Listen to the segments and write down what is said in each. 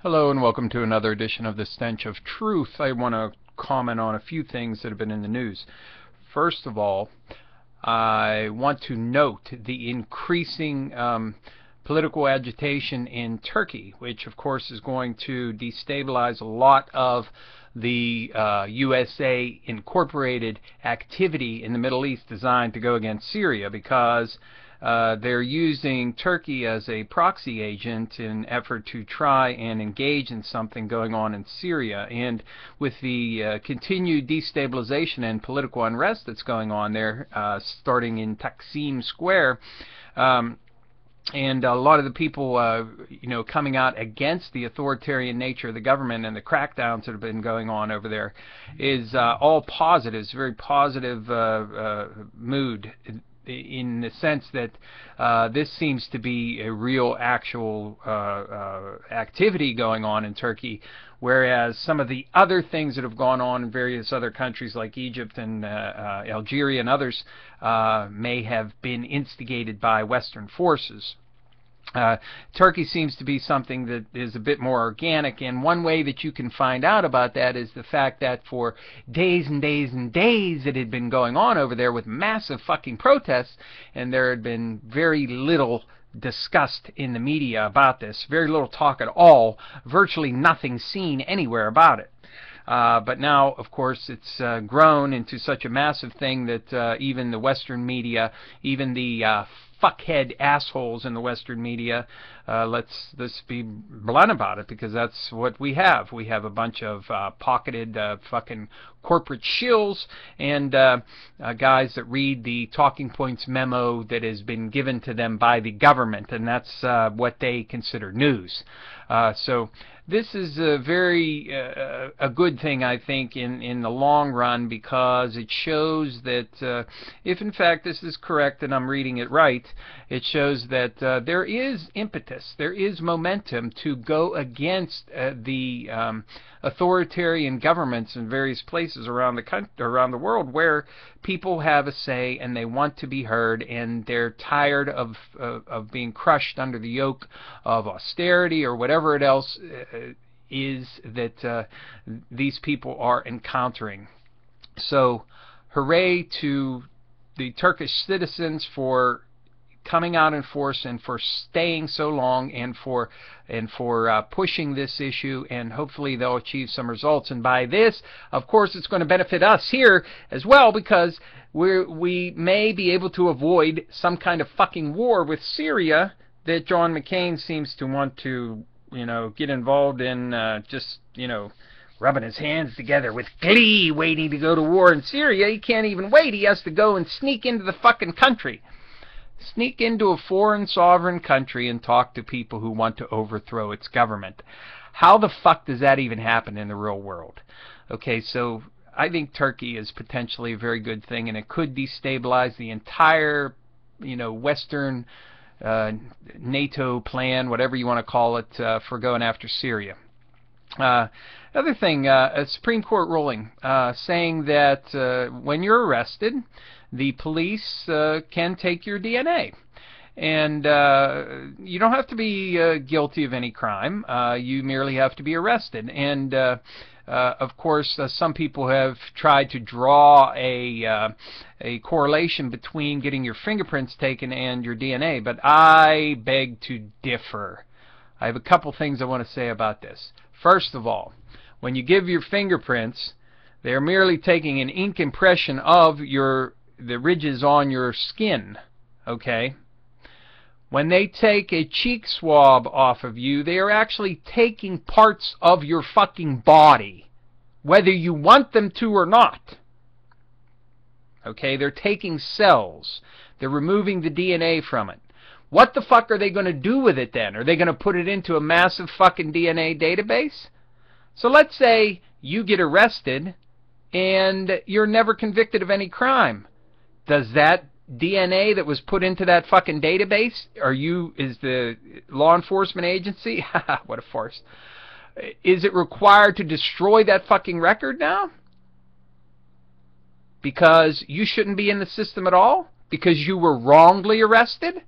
Hello and welcome to another edition of the Stench of Truth. I want to comment on a few things that have been in the news. First of all, I want to note the increasing political agitation in Turkey, which of course is going to destabilize a lot of the USA incorporated activity in the Middle East designed to go against Syria, because they're using Turkey as a proxy agent in an effort to try and engage in something going on in Syria. And with the continued destabilization and political unrest that's going on there, starting in Taksim Square, and a lot of the people, coming out against the authoritarian nature of the government and the crackdowns that have been going on over there, is all positive. It's a very positive mood, in the sense that this seems to be a real actual activity going on in Turkey, whereas some of the other things that have gone on in various other countries like Egypt and Algeria and others may have been instigated by Western forces. Turkey seems to be something that is a bit more organic, and one way that you can find out about that is the fact that for days and days and days it had been going on over there with massive fucking protests, and there had been very little discussed in the media about this, very little talk at all, virtually nothing seen anywhere about it. But now, of course, it's grown into such a massive thing that even the Western media, even the fuckhead assholes in the Western media, let's be blunt about it, because that's what we have. We have a bunch of pocketed fucking corporate shills and guys that read the talking points memo that has been given to them by the government, and that's what they consider news. So this is a very a good thing, I think, in the long run, because it shows that if in fact this is correct and I'm reading it right, it shows that there is impetus, there is momentum to go against the authoritarian governments in various places around the world, where people have a say and they want to be heard, and they're tired of being crushed under the yoke of austerity or whatever it else is that these people are encountering. So hooray to the Turkish citizens for coming out in force and for staying so long and for pushing this issue, and hopefully they'll achieve some results. And by this, of course, it's going to benefit us here as well, because we may be able to avoid some kind of fucking war with Syria that John McCain seems to want to, get involved in, just, rubbing his hands together with glee, waiting to go to war in Syria. He can't even wait. He has to go and sneak into the fucking country. Sneak into a foreign sovereign country and talk to people who want to overthrow its government. How the fuck does that even happen in the real world? Okay, so I think Turkey is potentially a very good thing, and it could destabilize the entire, Western NATO plan, whatever you want to call it, for going after Syria. Another thing, a Supreme Court ruling saying that when you're arrested, the police can take your DNA. And you don't have to be guilty of any crime. You merely have to be arrested. And of course, some people have tried to draw a correlation between getting your fingerprints taken and your DNA, but I beg to differ. I have a couple things I want to say about this. First of all, when you give your fingerprints, they're merely taking an ink impression of the ridges on your skin, okay? When they take a cheek swab off of you, they are actually taking parts of your fucking body, whether you want them to or not. Okay, they're taking cells. They're removing the DNA from it. What the fuck are they going to do with it then? Are they going to put it into a massive fucking DNA database? So let's say you get arrested and you're never convicted of any crime. Does that DNA that was put into that fucking database, is the law enforcement agency, what a farce, is it required to destroy that fucking record now? Because you shouldn't be in the system at all? Because you were wrongly arrested?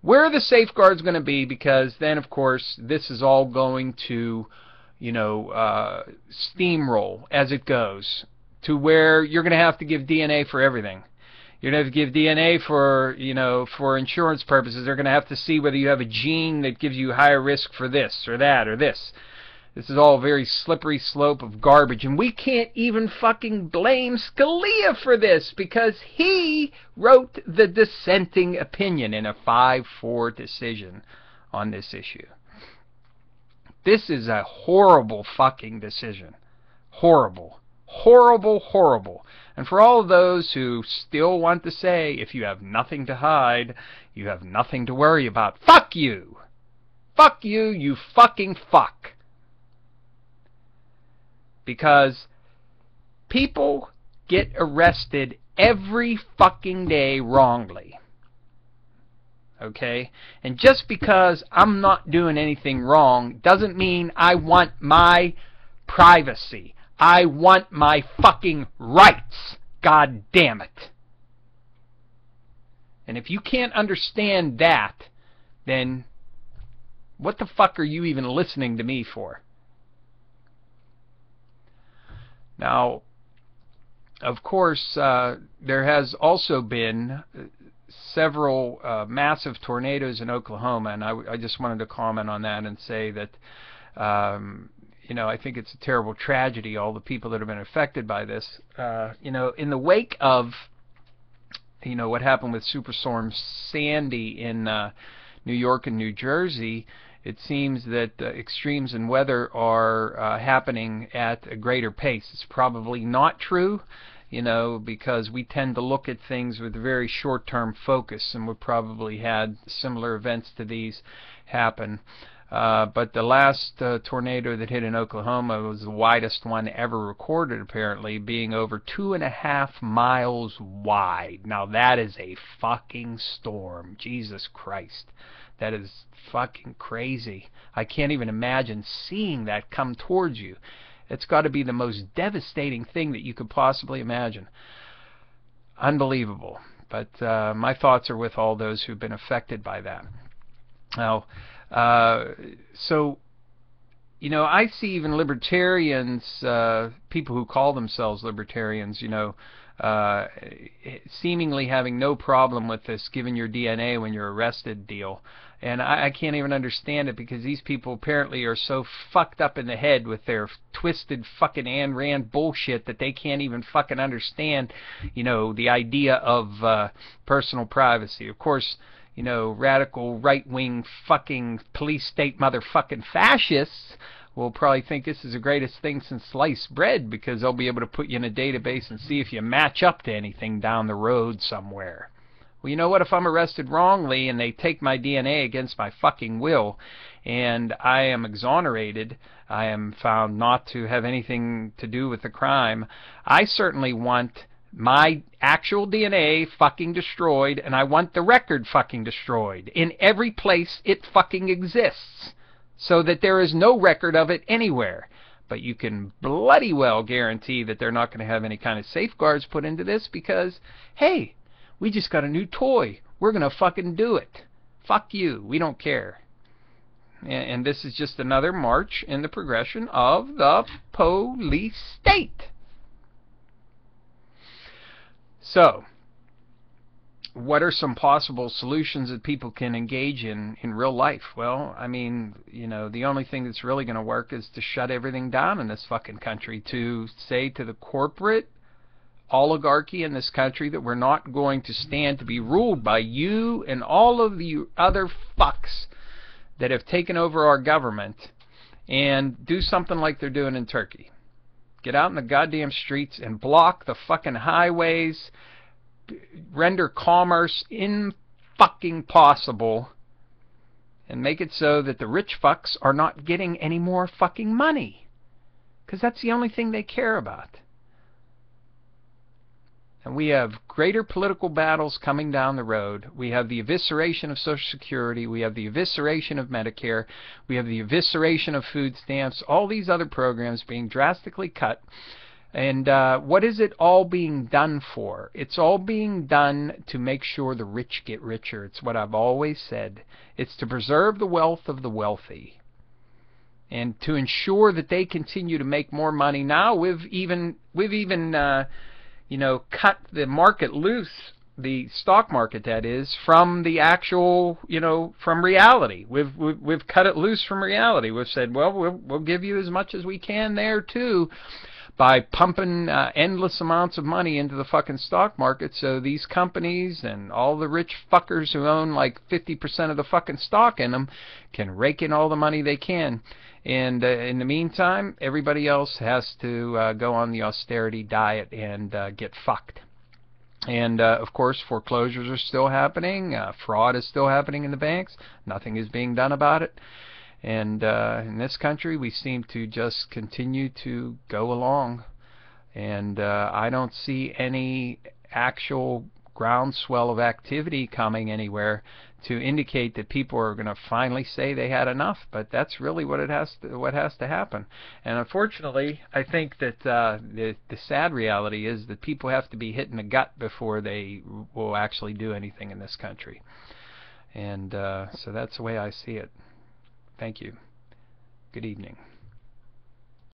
Where are the safeguards going to be? Because then, of course, this is all going to, steamroll as it goes to where you're going to have to give DNA for everything. You're going to have to give DNA for, for insurance purposes. They're going to have to see whether you have a gene that gives you higher risk for this or that or this. This is all a very slippery slope of garbage. And we can't even fucking blame Scalia for this because he wrote the dissenting opinion in a 5-4 decision on this issue. This is a horrible fucking decision. Horrible. Horrible, horrible. And for all of those who still want to say, if you have nothing to hide, you have nothing to worry about, fuck you! Fuck you, you fucking fuck! Because people get arrested every fucking day wrongly. Okay? And just because I'm not doing anything wrong doesn't mean I want my privacy. I want my fucking rights. God damn it. And if you can't understand that, then what the fuck are you even listening to me for? Now, of course, there has also been several massive tornadoes in Oklahoma, and I just wanted to comment on that and say that, I think it's a terrible tragedy, all the people that have been affected by this. In the wake of, what happened with Superstorm Sandy in New York and New Jersey, it seems that extremes in weather are happening at a greater pace. It's probably not true, because we tend to look at things with a very short-term focus, and we've probably had similar events to these happen. But the last tornado that hit in Oklahoma was the widest one ever recorded, apparently, being over 2.5 miles wide. Now that is a fucking storm. Jesus Christ. That is fucking crazy. I can't even imagine seeing that come towards you. It's got to be the most devastating thing that you could possibly imagine. Unbelievable. But my thoughts are with all those who've been affected by that. Now, I see even libertarians, people who call themselves libertarians, seemingly having no problem with this giving your DNA when you're arrested deal. And I can't even understand it because these people apparently are so fucked up in the head with their twisted fucking Ayn Rand bullshit that they can't even fucking understand, the idea of personal privacy. Of course, radical right-wing fucking police state motherfucking fascists will probably think this is the greatest thing since sliced bread because they'll be able to put you in a database and see if you match up to anything down the road somewhere. Well, you know what? If I'm arrested wrongly and they take my DNA against my fucking will and I am exonerated, I am found not to have anything to do with the crime, I certainly want my actual DNA fucking destroyed, and I want the record fucking destroyed in every place it fucking exists so that there is no record of it anywhere. But you can bloody well guarantee that they're not going to have any kind of safeguards put into this because, hey, we just got a new toy. We're going to fucking do it. Fuck you. We don't care. And this is just another march in the progression of the police state. So, what are some possible solutions that people can engage in real life? Well, I mean, the only thing that's really going to work is to shut everything down in this fucking country, to say to the corporate oligarchy in this country that we're not going to stand to be ruled by you and all of the other fucks that have taken over our government, and do something like they're doing in Turkey. Get out in the goddamn streets and block the fucking highways, render commerce fucking possible, and make it so that the rich fucks are not getting any more fucking money. Because that's the only thing they care about. And we have greater political battles coming down the road. We have the evisceration of Social Security. We have the evisceration of Medicare. We have the evisceration of food stamps. All these other programs being drastically cut. And what is it all being done for? It's all being done to make sure the rich get richer. It's what I've always said. It's to preserve the wealth of the wealthy, and to ensure that they continue to make more money. Now we've even cut the market loose, the stock market that is, from the actual, from reality. We've cut it loose from reality. We've said, well, we'll give you as much as we can there too, by pumping endless amounts of money into the fucking stock market, so these companies and all the rich fuckers who own like 50% of the fucking stock in them can rake in all the money they can. And in the meantime, everybody else has to go on the austerity diet and get fucked. And of course, foreclosures are still happening. Fraud is still happening in the banks. Nothing is being done about it. And in this country, we seem to just continue to go along. And I don't see any actual groundswell of activity coming anywhere to indicate that people are going to finally say they had enough. But that's really what has to happen. And unfortunately, I think that the sad reality is that people have to be hit in the gut before they will actually do anything in this country. And so that's the way I see it. Thank you. Good evening.